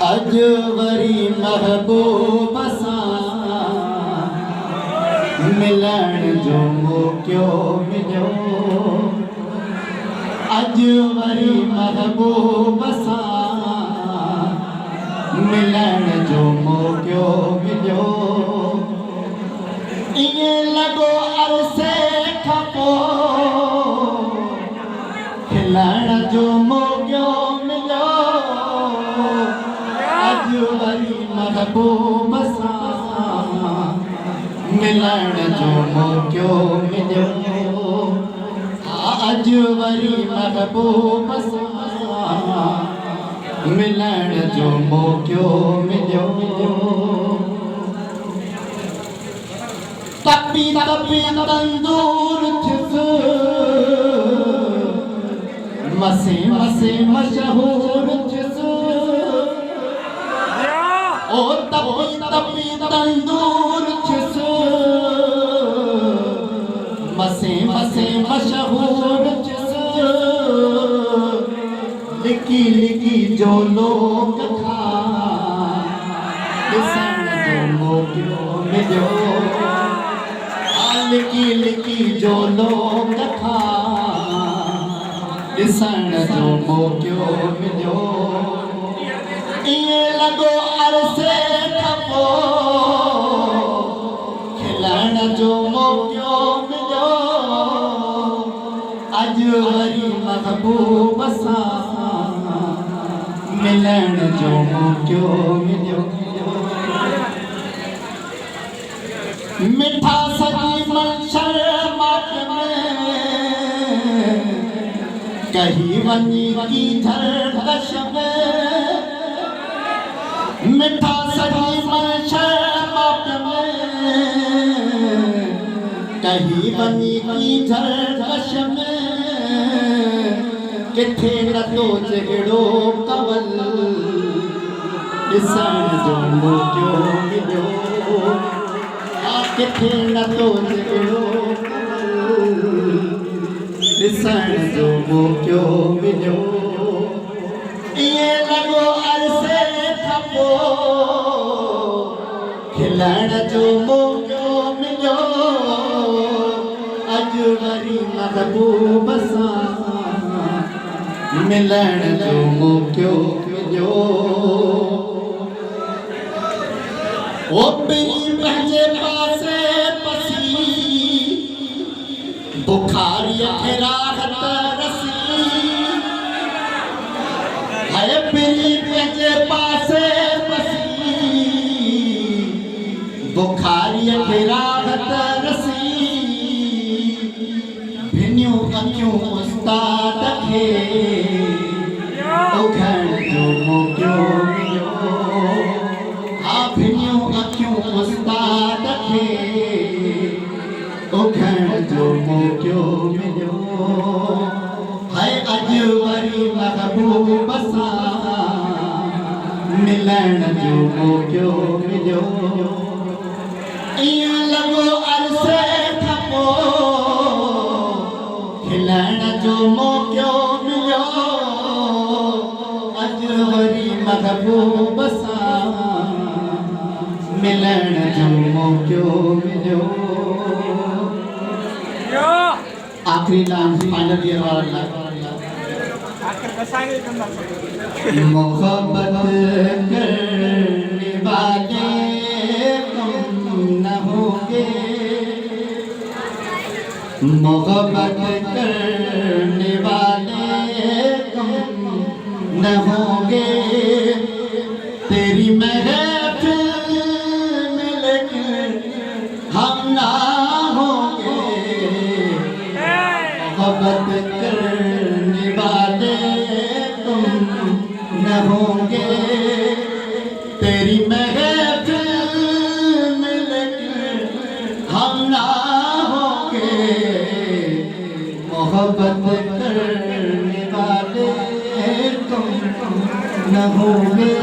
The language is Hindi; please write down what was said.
अजवरी महबूब सां मिलण जो मौक़ो मिलियो। अजवरी महबूब सां मिलण जो मौक़ो मिलियो। ईअं लॻो अरसे खां पोइ खिलण जो मौक़ो मिलियो। अजवरी महबूब सां मिलण जो मौक़ो मिलियो। अजवरी महबूब सां मिलण जो मौक़ो मिलियो। तपी तपी तंदूर थियुसि, मसे मसे मशहूर थियुसि। ओ तपी तपी तंदूर थियुसि, मसे मसे मशहूर थियुसि। लिकी लिकी जो लोग था ॾिसण जो मौक़ो मिलियो। लिकी लिकी जो लोग था ॾिसण जो मौक़ो मिलियो। ईअं लॻो अरसे खां पोइ खिलण जो मौक़ो मिलियो। अजवरी महबूब सां मिलण जो मौक़ो मिलियो। मिठा सजी मंशर माप में कहीं वनी की धरकश में। मिठा सजी मंशर माप में कहीं वनी की धरकश में। किथे नथो जहिड़ो कवल ॾिसण जो मौक़ो मिलियो। किथे नथो जहिड़ो ॾिसण जो मौक़ो मिलियो। ईअं लॻो अरसे खां पोइ खिलण जो मौक़ो मिलियो। अजवरी महबूब सां मिलण जो मौक़ो मिलियो। ओ पंहिंजे पासे पसी बुखारीअ खे राहत रसी। है पिरी पंहिंजे पासे पसी बुखारीअ खे राहत रसी। भिनियूं अखियूं उस्ताद खे उघण जो मौक़ो मिलियो। भिनियूं अखियूं उस्ताद खे उघण जो मौक़ो मिलियो। है अजवरी महबूब सां मिलण जो मौक़ो मिलियो। ईअं लॻो अरसे खां पोइ खिलण जो मौक़ो मिलियो। अजवरी महबूब सां मिलण जो मौक़ो मिलियो। आखिरी नाम फाइनल ईयर वाला मोहब्बत करने वाले कम न होंगे। मोहब्बत करने वाले कम न होंगे। तेरी महफिल में लेकिन हम ना होंगे। मोहब्बत करने वाले तुम न होंगे। तेरी महफिल में लेकिन हम ना होंगे। मोहब्बत करने वाले तुम न होंगे।